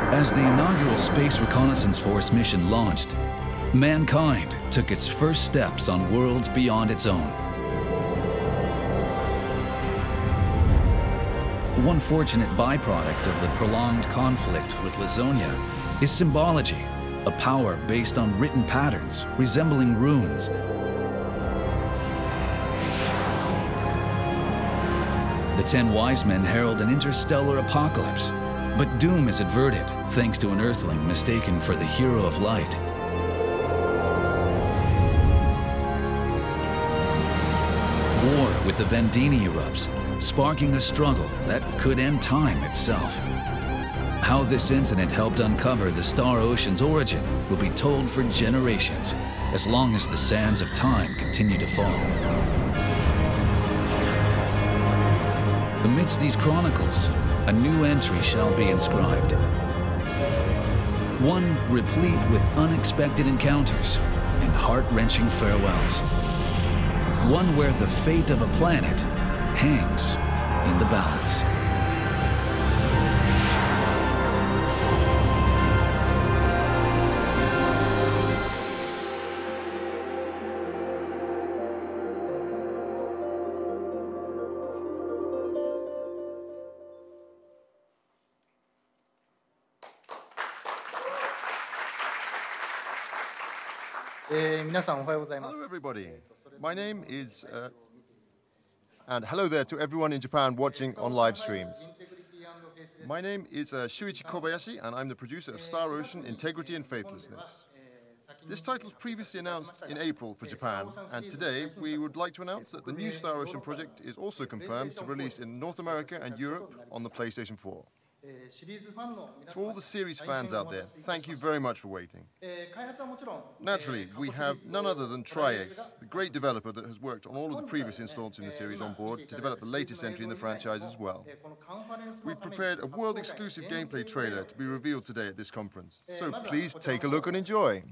As the inaugural Space Reconnaissance Force mission launched, mankind took its first steps on worlds beyond its own. One fortunate byproduct of the prolonged conflict with Lazonia is symbology, a power based on written patterns resembling runes. The 10 wise men herald an interstellar apocalypse, but doom is averted thanks to an Earthling mistaken for the hero of light. War with the Vendini erupts, sparking a struggle that could end time itself. How this incident helped uncover the Star Ocean's origin will be told for generations, as long as the sands of time continue to fall. Amidst these chronicles, a new entry shall be inscribed. One replete with unexpected encounters and heart-wrenching farewells. One where the fate of a planet hangs in the balance. Hello, everybody. My name is, and hello there to everyone in Japan watching on live streams. My name is Shuichi Kobayashi, and I'm the producer of Star Ocean: Integrity and Faithlessness. This title was previously announced in April for Japan, and today we would like to announce that the new Star Ocean project is also confirmed to release in North America and Europe on the PlayStation 4. To all the series fans out there, thank you very much for waiting. Naturally, we have none other than Tri-Ace, the great developer that has worked on all of the previous installments in the series on board to develop the latest entry in the franchise as well. We've prepared a world-exclusive gameplay trailer to be revealed today at this conference, so please take a look and enjoy.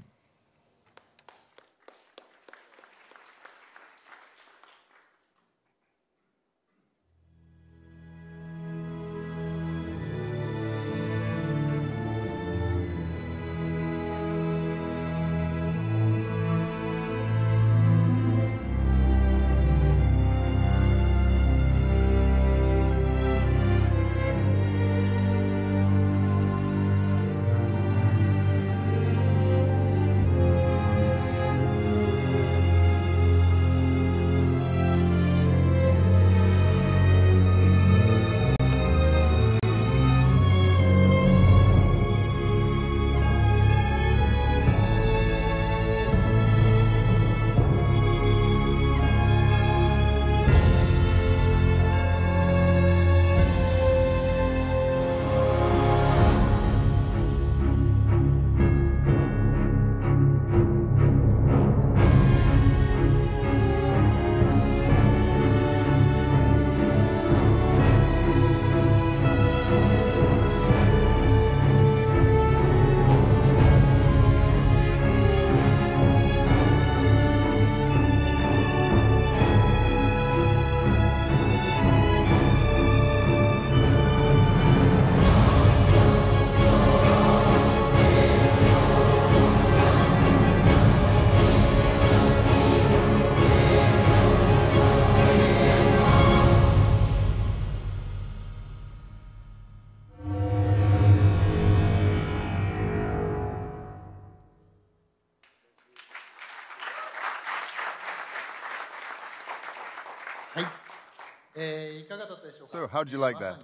So, how do you like that?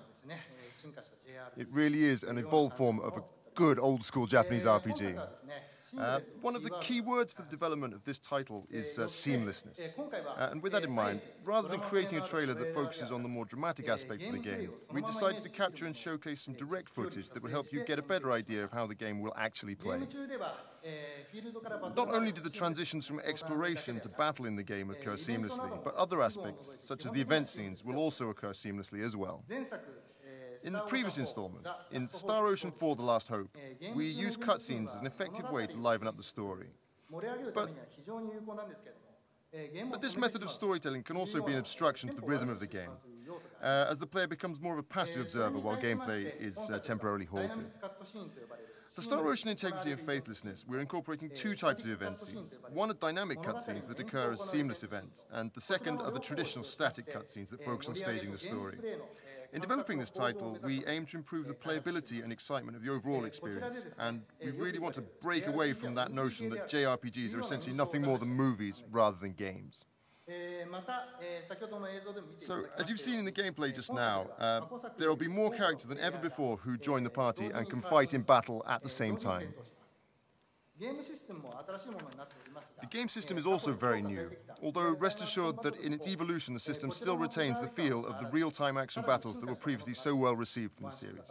It really is an evolved form of a good old-school Japanese RPG. One of the key words for the development of this title is seamlessness. And with that in mind, rather than creating a trailer that focuses on the more dramatic aspects of the game, we decided to capture and showcase some direct footage that would help you get a better idea of how the game will actually play. Not only do the transitions from exploration to battle in the game occur seamlessly, but other aspects, such as the event scenes, will also occur seamlessly as well. In the previous installment, in Star Ocean 4: The Last Hope, we used cutscenes as an effective way to liven up the story. But this method of storytelling can also be an obstruction to the rhythm of the game, as the player becomes more of a passive observer while gameplay is temporarily halted. For Star Ocean Integrity and Faithlessness, we're incorporating two types of event scenes. One are dynamic cutscenes that occur as seamless events, and the second are the traditional static cutscenes that focus on staging the story. In developing this title, we aim to improve the playability and excitement of the overall experience, and we really want to break away from that notion that JRPGs are essentially nothing more than movies rather than games. So, as you've seen in the gameplay just now, there will be more characters than ever before who join the party and can fight in battle at the same time. The game system is also very new, although rest assured that in its evolution the system still retains the feel of the real-time action battles that were previously so well received from the series.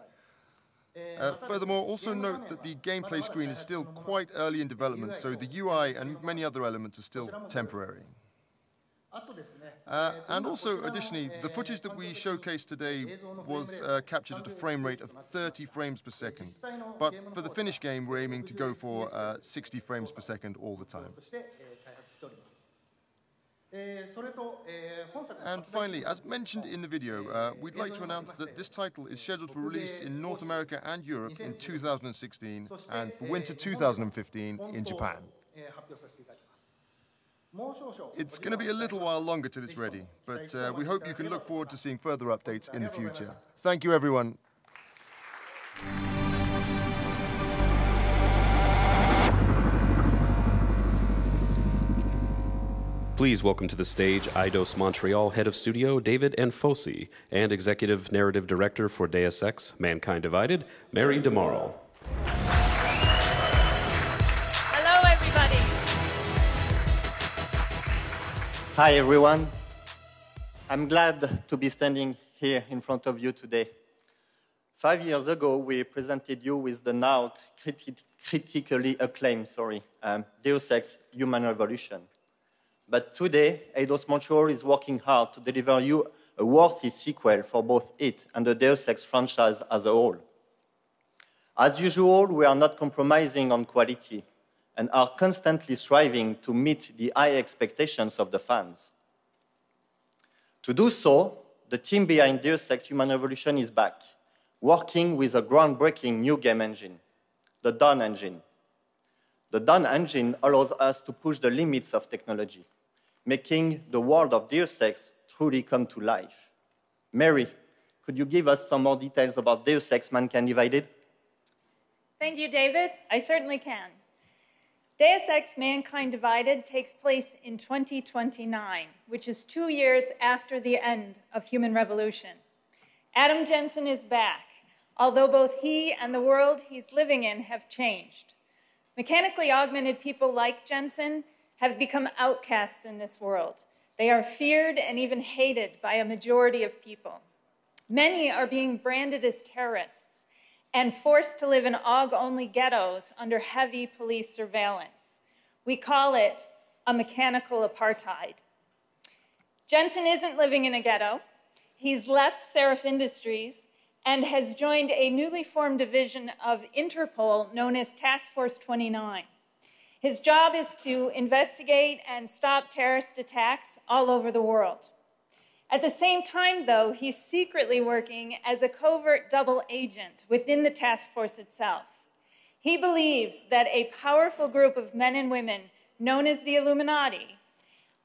Furthermore, also note that the gameplay screen is still quite early in development, so the UI and many other elements are still temporary. And also, additionally, the footage that we showcased today was captured at a frame rate of 30 frames per second. But for the finished game, we're aiming to go for 60 frames per second all the time. And finally, as mentioned in the video, we'd like to announce that this title is scheduled for release in North America and Europe in 2016, and for winter 2015 in Japan. It's going to be a little while longer till it's ready, but we hope you can look forward to seeing further updates in the future. Thank you, everyone. Please welcome to the stage Eidos Montreal Head of Studio David Nfosi and Executive Narrative Director for Deus Ex: Mankind Divided, Mary DeMarle. Hi, everyone. I'm glad to be standing here in front of you today. 5 years ago, we presented you with the now critically acclaimed, Deus Ex: Human Revolution. But today, Eidos Montreal is working hard to deliver you a worthy sequel for both it and the Deus Ex franchise as a whole. As usual, we are not compromising on quality and are constantly striving to meet the high expectations of the fans. To do so, the team behind Deus Ex: Human Revolution is back, working with a groundbreaking new game engine, the Dawn engine. The Dawn engine allows us to push the limits of technology, making the world of Deus Ex truly come to life. Mary, could you give us some more details about Deus Ex: Mankind Divided? Thank you, David. I certainly can. Deus Ex: Mankind Divided takes place in 2029, which is 2 years after the end of Human Revolution. Adam Jensen is back, although both he and the world he's living in have changed. Mechanically augmented people like Jensen have become outcasts in this world. They are feared and even hated by a majority of people. Many are being branded as terrorists and forced to live in AUG-only ghettos under heavy police surveillance. We call it a mechanical apartheid. Jensen isn't living in a ghetto. He's left Seraph Industries and has joined a newly formed division of Interpol known as Task Force 29. His job is to investigate and stop terrorist attacks all over the world. At the same time, though, he's secretly working as a covert double agent within the task force itself. He believes that a powerful group of men and women known as the Illuminati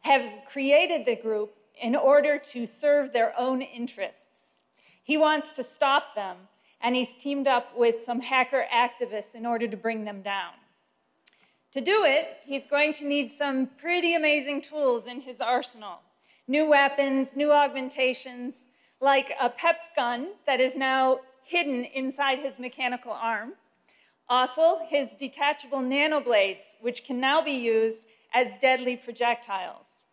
have created the group in order to serve their own interests. He wants to stop them, and he's teamed up with some hacker activists in order to bring them down. To do it, he's going to need some pretty amazing tools in his arsenal. New weapons, new augmentations, like a PEPS gun that is now hidden inside his mechanical arm. Also, his detachable nanoblades, which can now be used as deadly projectiles.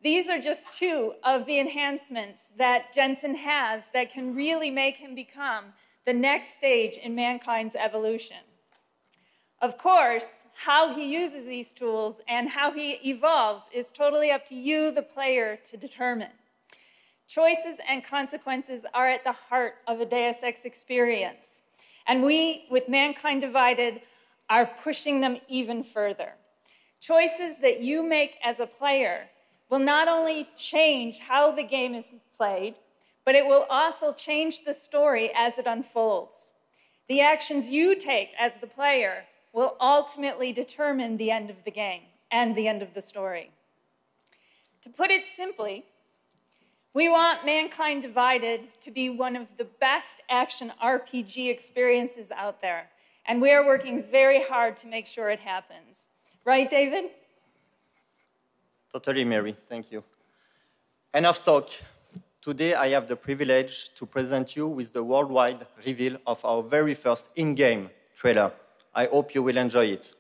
These are just two of the enhancements that Jensen has that can really make him become the next stage in mankind's evolution. Of course, how he uses these tools and how he evolves is totally up to you, the player, to determine. Choices and consequences are at the heart of a Deus Ex experience. And we, with Mankind Divided, are pushing them even further. Choices that you make as a player will not only change how the game is played, but it will also change the story as it unfolds. The actions you take as the player will ultimately determine the end of the game and the end of the story. To put it simply, we want Mankind Divided to be one of the best action RPG experiences out there, and we are working very hard to make sure it happens. Right, David? Totally, Mary. Thank you. Enough talk. Today, I have the privilege to present you with the worldwide reveal of our very first in-game trailer. I hope you will enjoy it.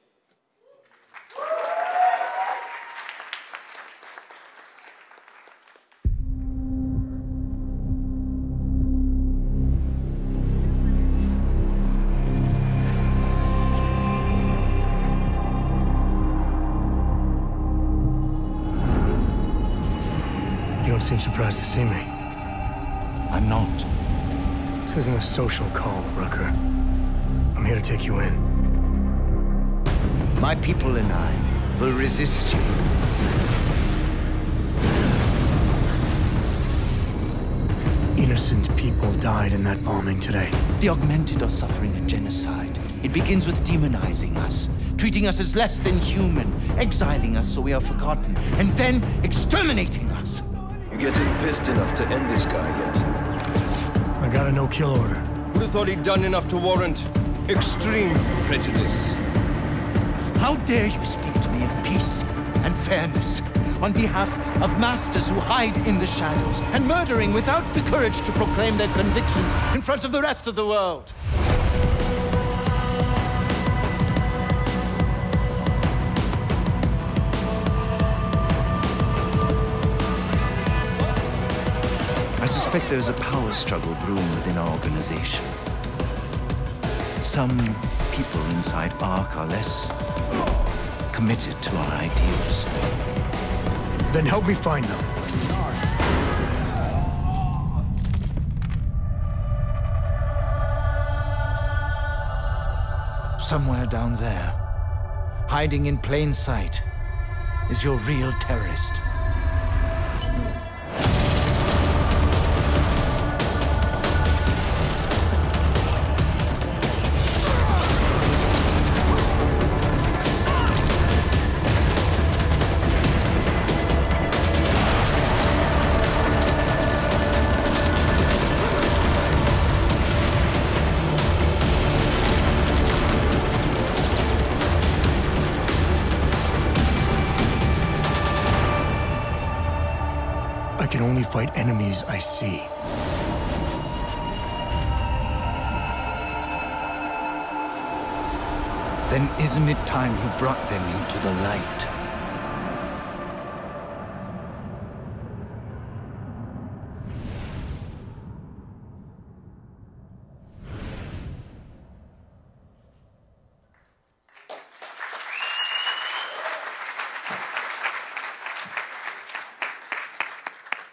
You don't seem surprised to see me. I'm not. This isn't a social call, Rucker. I'm here to take you in. My people and I will resist you. Innocent people died in that bombing today. The Augmented are suffering a genocide. It begins with demonizing us, treating us as less than human, exiling us so we are forgotten, and then exterminating us. You getting pissed enough to end this guy yet? I got a no-kill order. Would have thought he'd done enough to warrant extreme prejudice. How dare you speak to me of peace and fairness on behalf of masters who hide in the shadows and murdering without the courage to proclaim their convictions in front of the rest of the world? I suspect there's a power struggle brewing within our organization. Some people inside ARC are less committed to our ideals. Then help me find them. Somewhere down there, hiding in plain sight, is your real terrorist. I can only fight enemies I see. Then isn't it time you brought them into the light?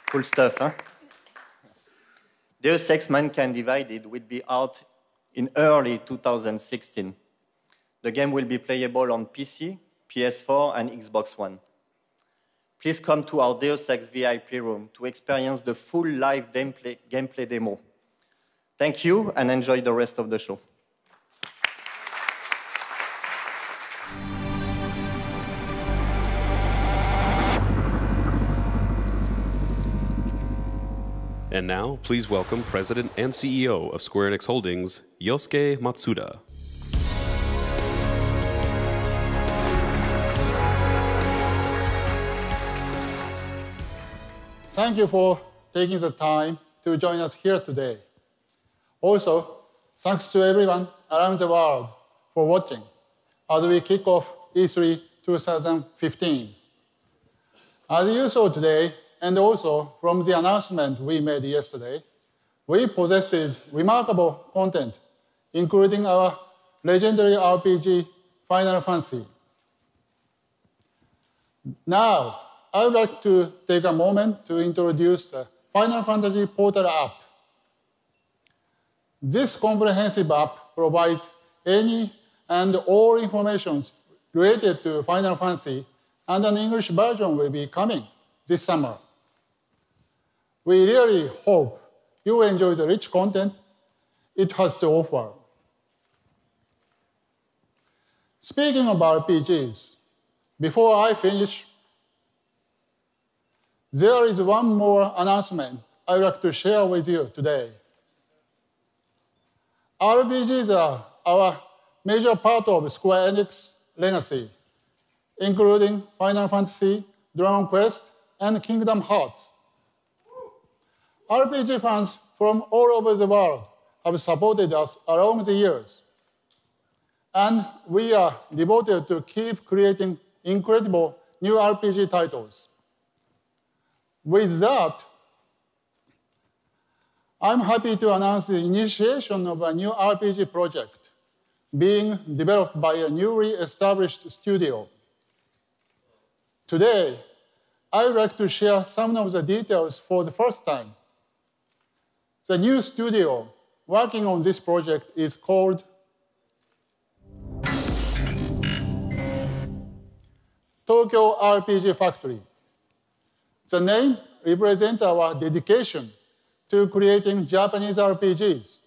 Cool stuff, huh? Deus Ex Mankind Divided will be out in early 2016. The game will be playable on PC, PS4, and Xbox One. Please come to our Deus Ex VIP room to experience the full live gameplay demo. Thank you, and enjoy the rest of the show. And now, please welcome President and CEO of Square Enix Holdings, Yosuke Matsuda. thank you for taking the time to join us here today. Also, thanks to everyone around the world for watching as we kick off E3 2015. As you saw today, and also from the announcement we made yesterday, we possess remarkable content, including our legendary RPG, Final Fantasy. Now, I would like to take a moment to introduce the Final Fantasy Portal app. This comprehensive app provides any and all information related to Final Fantasy, and an English version will be coming this summer. We really hope you enjoy the rich content it has to offer. Speaking of RPGs, before I finish, there is one more announcement I would like to share with you today. RPGs are our major part of Square Enix legacy, including Final Fantasy, Dragon Quest, and Kingdom Hearts. RPG fans from all over the world have supported us along the years, and we are devoted to keep creating incredible new RPG titles. With that, I'm happy to announce the initiation of a new RPG project being developed by a newly established studio. Today, I would like to share some of the details for the first time. The new studio working on this project is called Tokyo RPG Factory. The name represents our dedication to creating Japanese RPGs.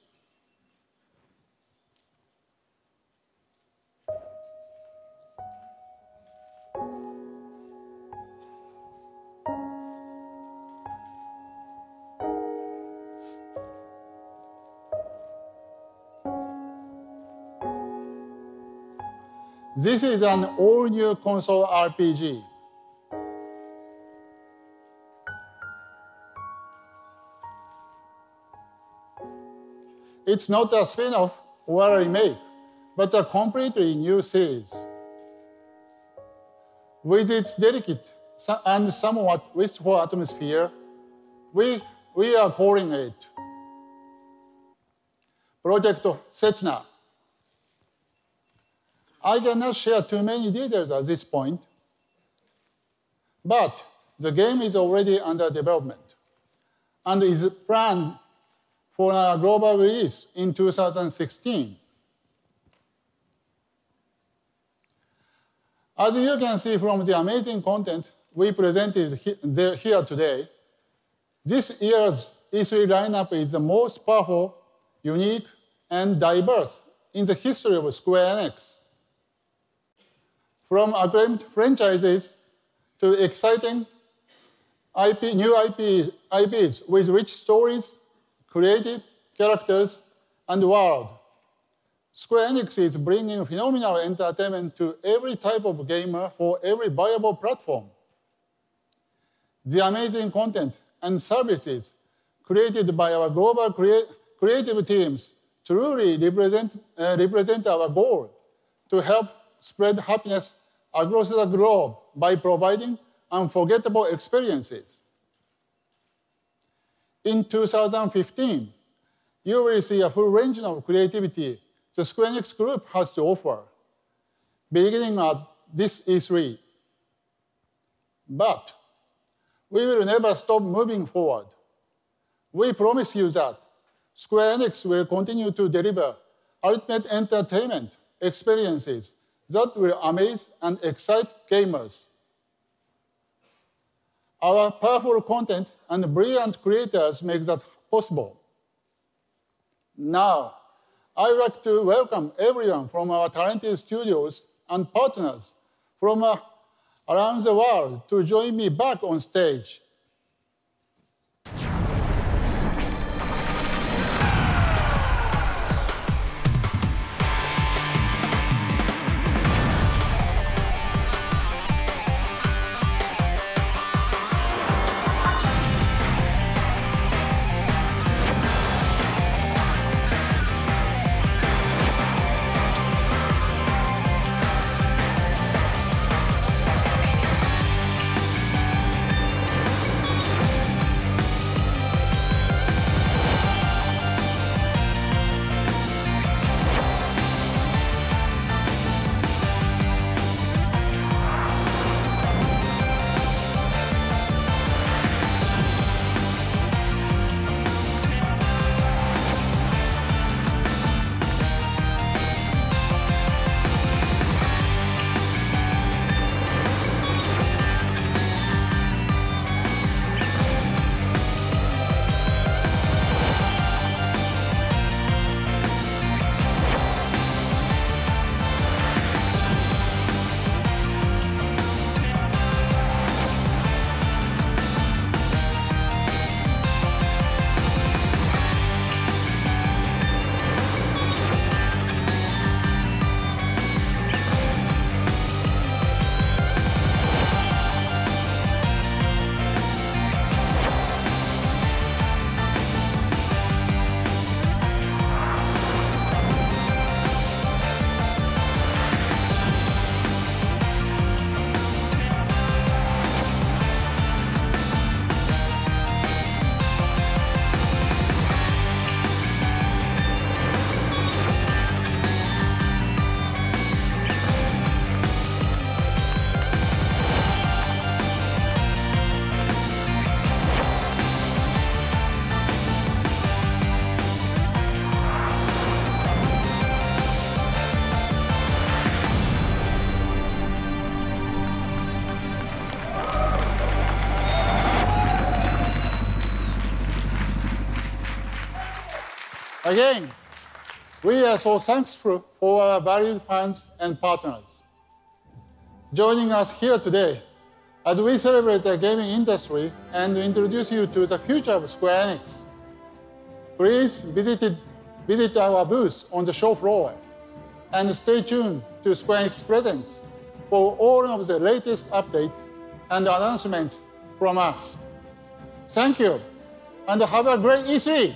This is an all-new console RPG. It's not a spin-off or a remake, but a completely new series. With its delicate and somewhat wistful atmosphere, we are calling it Project Sechna. I cannot share too many details at this point, but the game is already under development and is planned for a global release in 2016. As you can see from the amazing content we presented here today, this year's E3 lineup is the most powerful, unique, and diverse in the history of Square Enix. From acclaimed franchises to exciting new IPs with rich stories, creative characters, and world, Square Enix is bringing phenomenal entertainment to every type of gamer for every viable platform. The amazing content and services created by our global creative teams truly represent our goal to help spread happiness across the globe by providing unforgettable experiences. In 2015, you will see a full range of creativity the Square Enix Group has to offer, beginning at this E3. But we will never stop moving forward. We promise you that Square Enix will continue to deliver ultimate entertainment experiences that will amaze and excite gamers. Our powerful content and brilliant creators make that possible. Now, I would like to welcome everyone from our talented studios and partners from around the world to join me back on stage. Again, we are so thankful for our valued fans and partners joining us here today as we celebrate the gaming industry and introduce you to the future of Square Enix. Please visit our booth on the show floor and stay tuned to Square Enix Presents for all of the latest updates and announcements from us. Thank you, and have a great E3!